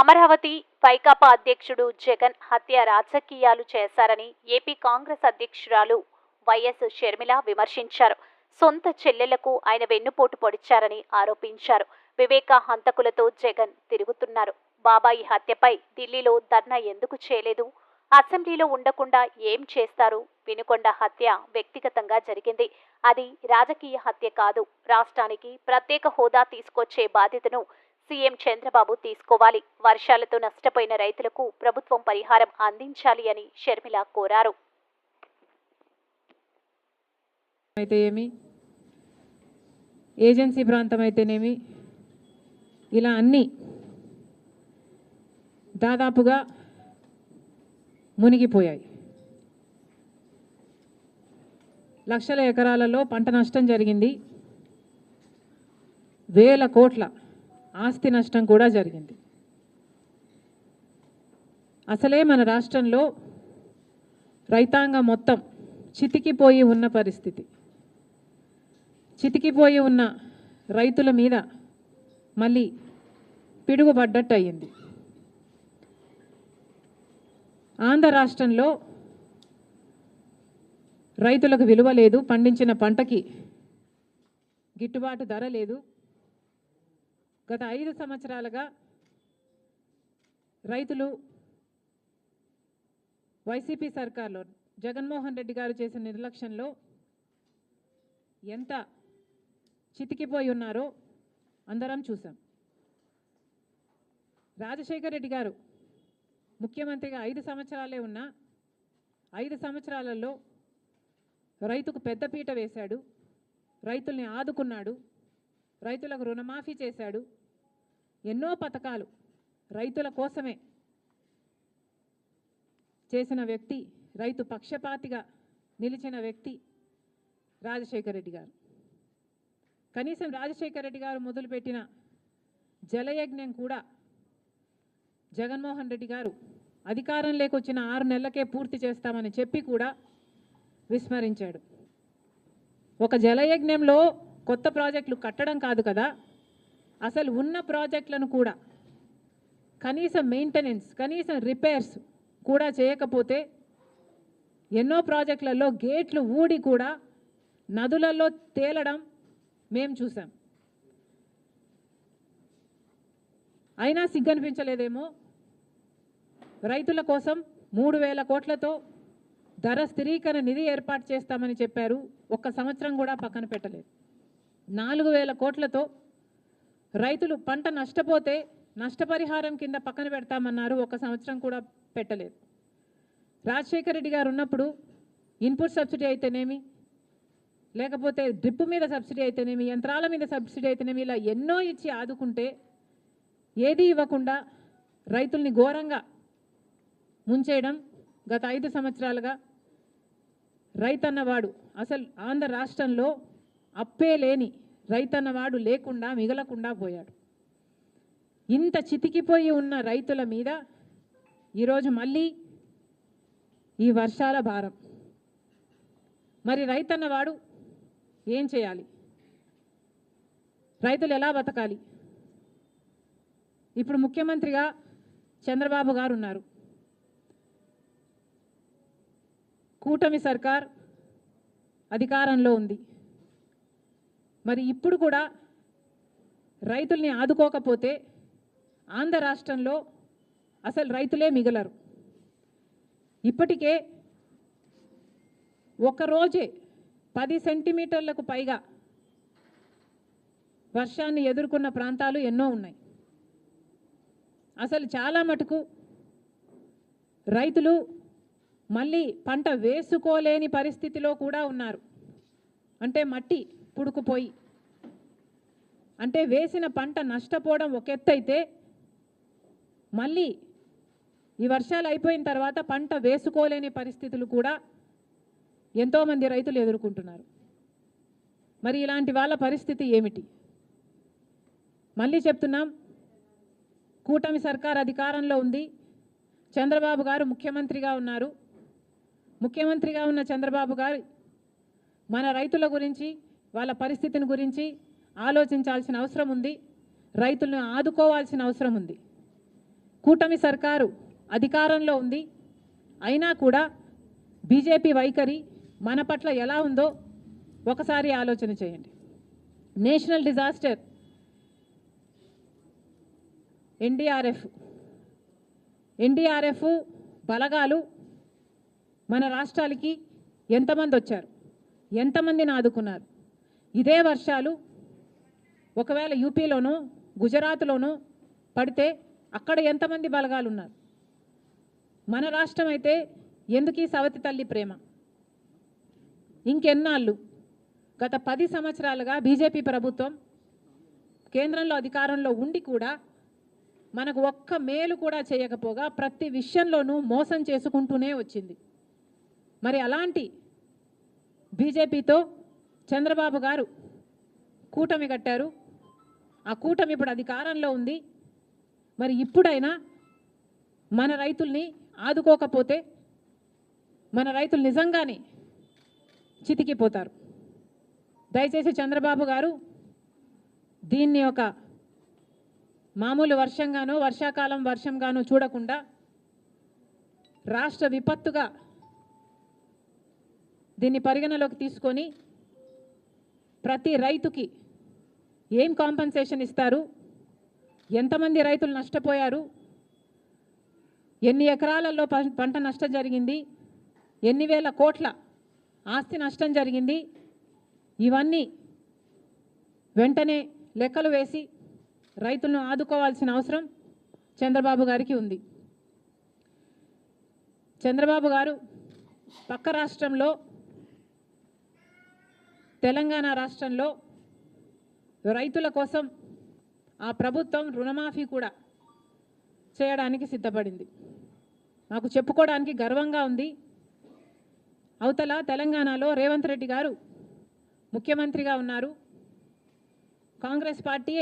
అమరావతి వైకాపా అధ్యక్షుడు జగన్ హత్య రాజకీయాలు చేశారని ఏపీ కాంగ్రెస్ అధ్యక్షురాలు వైఎస్ షర్మిల విమర్శించారు. సొంత చెల్లెలకు ఆయన వెన్నుపోటు పొడిచారని ఆరోపించారు. వివేక హంతకులతో జగన్ తిరుగుతున్నారు. బాబాయి హత్యపై ఢిల్లీలో ధర్నా ఎందుకు చేయలేదు? అసెంబ్లీలో ఉండకుండా ఏం చేస్తారు? వినుకొండ హత్య వ్యక్తిగతంగా జరిగింది. అది రాజకీయ హత్య కాదు. రాష్ట్రానికి ప్రత్యేక హోదా తీసుకొచ్చే బాధ్యతను సీఎం చంద్రబాబు తీసుకోవాలి. వర్షాలతో నష్టపోయిన రైతులకు ప్రభుత్వం పరిహారం అందించాలి అని షర్మిల కోరారు. అయితే ఏమి, ఏజెన్సీ ప్రాంతం అయితేనేమి, ఇలా అన్నీ దాదాపుగా మునిగిపోయాయి. లక్షల ఎకరాలలో పంట నష్టం జరిగింది. వేల కోట్ల ఆస్తి నష్టం కూడా జరిగింది. అసలే మన రాష్ట్రంలో రైతాంగం మొత్తం చితికిపోయి ఉన్న పరిస్థితి. చితికిపోయి ఉన్న రైతుల మీద మళ్ళీ పిడుగుపడ్డట్టు అయ్యింది. ఆంధ్ర రాష్ట్రంలో రైతులకు విలువ లేదు, పండించిన పంటకి గిట్టుబాటు ధర లేదు. గత 5 సంవత్సరాలుగా రైతులు వైసీపీ సర్కార్లో జగన్మోహన్ రెడ్డి గారు చేసిన నిర్లక్ష్యంలో ఎంత చితికిపోయి ఉన్నారో అందరం చూసాం. రాజశేఖర్ రెడ్డి గారు ముఖ్యమంత్రిగా 5 సంవత్సరాలే ఉన్నా 5 సంవత్సరాలలో రైతుకు పెద్దపీట వేశాడు, రైతుల్ని ఆదుకున్నాడు, రైతులకు రుణమాఫీ చేశాడు. ఎన్నో పథకాలు రైతుల కోసమే చేసిన వ్యక్తి, రైతు పక్షపాతిగా నిలిచిన వ్యక్తి రాజశేఖర్ రెడ్డి గారు. కనీసం రాజశేఖర్ రెడ్డి గారు మొదలుపెట్టిన జలయజ్ఞం కూడా జగన్మోహన్ రెడ్డి గారు అధికారంలోకి వచ్చిన 6 నెలలకే పూర్తి చేస్తామని చెప్పి కూడా విస్మరించాడు. ఒక జలయజ్ఞంలో కొత్త ప్రాజెక్టులు కట్టడం కాదు కదా, అసలు ఉన్న ప్రాజెక్టులను కూడా కనీసం మెయింటెనెన్స్, కనీసం రిపేర్స్ కూడా చేయకపోతే ఎన్నో ప్రాజెక్టులలో గేట్లు ఊడి కూడా నదులలో తేలడం మేము చూసాం. అయినా సిగ్గనిపించలేదేమో. రైతుల కోసం 3,000 కోట్లతో ధర స్థిరీకరణ నిధి ఏర్పాటు చేస్తామని చెప్పారు. 1 సంవత్సరం కూడా పక్కన పెట్టలేదు. 4,000 కోట్లతో రైతులు పంట నష్టపోతే నష్టపరిహారం కింద పక్కన పెడతామన్నారు. 1 సంవత్సరం కూడా పెట్టలేదు. రాజశేఖర్ రెడ్డి గారు ఉన్నప్పుడు ఇన్పుట్ సబ్సిడీ అయితేనేమి, లేకపోతే డ్రిప్ మీద సబ్సిడీ అయితేనేమి, యంత్రాల మీద సబ్సిడీ అయితేనేమి, ఇలా ఎన్నో ఇచ్చి ఆదుకుంటే ఏది ఇవ్వకుండా రైతుల్ని ఘోరంగా ముంచేయడం గత 5 సంవత్సరాలుగా. రైతన్నవాడు అసలు ఆంధ్ర రాష్ట్రంలో అప్పే లేని రైతన్నవాడు లేకుండా మిగలకుండా పోయాడు. ఇంత చితికిపోయి ఉన్న రైతుల మీద ఈరోజు మళ్ళీ ఈ వర్షాల భారం. మరి రైతన్నవాడు ఏం చేయాలి? రైతులు ఎలా బతకాలి? ఇప్పుడు ముఖ్యమంత్రిగా చంద్రబాబు గారు ఉన్నారు. కూటమి సర్కార్ అధికారంలో ఉంది. మరి ఇప్పుడు కూడా రైతుల్ని ఆదుకోకపోతే ఆంధ్ర రాష్ట్రంలో అసలు రైతులే మిగలరు. ఇప్పటికే ఒకరోజే 10 సెంటీమీటర్లకు పైగా వర్షాన్ని ఎదుర్కొన్న ప్రాంతాలు ఎన్నో ఉన్నాయి. అసలు చాలా మటుకు రైతులు మళ్ళీ పంట వేసుకోలేని పరిస్థితిలో కూడా ఉన్నారు. అంటే మట్టి పుడుకుపోయి, అంటే వేసిన పంట నష్టపోవడం ఒక ఎత్తైతే, మళ్ళీ ఈ వర్షాలు అయిపోయిన తర్వాత పంట వేసుకోలేని పరిస్థితులు కూడా ఎంతోమంది రైతులు ఎదుర్కొంటున్నారు. మరి ఇలాంటి వాళ్ళ పరిస్థితి ఏమిటి? మళ్ళీ చెప్తున్నాం, కూటమి సర్కార్ అధికారంలో ఉంది. చంద్రబాబు గారు ముఖ్యమంత్రిగా ఉన్నారు. ముఖ్యమంత్రిగా ఉన్న చంద్రబాబు గారు మన రైతుల గురించి, వాళ్ళ పరిస్థితిని గురించి ఆలోచించాల్సిన అవసరం ఉంది. రైతులను ఆదుకోవాల్సిన అవసరం ఉంది. కూటమి సర్కారు అధికారంలో ఉంది, అయినా కూడా బీజేపీ వైఖరి మన పట్ల ఎలా ఉందో ఒకసారి ఆలోచన చేయండి. నేషనల్ డిజాస్టర్ ఎన్డీఆర్ఎఫ్ బలగాలు మన రాష్ట్రాలకి ఎంతమంది వచ్చారు, ఎంతమందిని ఆదుకున్నారు? ఇదే వర్షాలు ఒకవేళ యూపీలోనో గుజరాత్లోనో పడితే అక్కడ ఎంతమంది బలగాలు ఉన్నారు? మన రాష్ట్రం అయితే ఎందుకు ఈ సవతి తల్లి ప్రేమ? ఇంకెన్నాళ్ళు? గత 10 సంవత్సరాలుగా బీజేపీ ప్రభుత్వం కేంద్రంలో అధికారంలో ఉండి కూడా మనకు ఒక్క మేలు కూడా చేయకపోగా ప్రతి విషయంలోనూ మోసం చేసుకుంటూనే వచ్చింది. మరి అలాంటి బీజేపీతో చంద్రబాబు గారు కూటమి కట్టారు. ఆ కూటమి ఇప్పుడు అధికారంలో ఉంది. మరి ఇప్పుడైనా మన రైతుల్ని ఆదుకోకపోతే మన రైతులు నిజంగానే చితికిపోతారు. దయచేసి చంద్రబాబు గారు దీన్ని ఒక మామూలు వర్షంగానో వర్షాకాలం వర్షంగానో చూడకుండా రాష్ట్ర విపత్తుగా దీన్ని పరిగణలోకి తీసుకొని ప్రతి రైతుకి ఏం కాంపెన్సేషన్ ఇస్తారు, ఎంతమంది రైతులు నష్టపోయారు, ఎన్ని ఎకరాలలో పంట నష్టం జరిగింది, ఎన్ని వేల కోట్ల ఆస్తి నష్టం జరిగింది, ఇవన్నీ వెంటనే లెక్కలు వేసి రైతులను ఆదుకోవాల్సిన అవసరం చంద్రబాబు గారికి ఉంది. చంద్రబాబు గారు పక్క రాష్ట్రంలో తెలంగాణ రాష్ట్రంలో రైతుల కోసం ఆ ప్రభుత్వం రుణమాఫీ కూడా చేయడానికి సిద్ధపడింది. నాకు చెప్పుకోవడానికి గర్వంగా ఉంది. అవతల తెలంగాణలో రేవంత్ రెడ్డి గారు ముఖ్యమంత్రిగా ఉన్నారు. కాంగ్రెస్ పార్టీ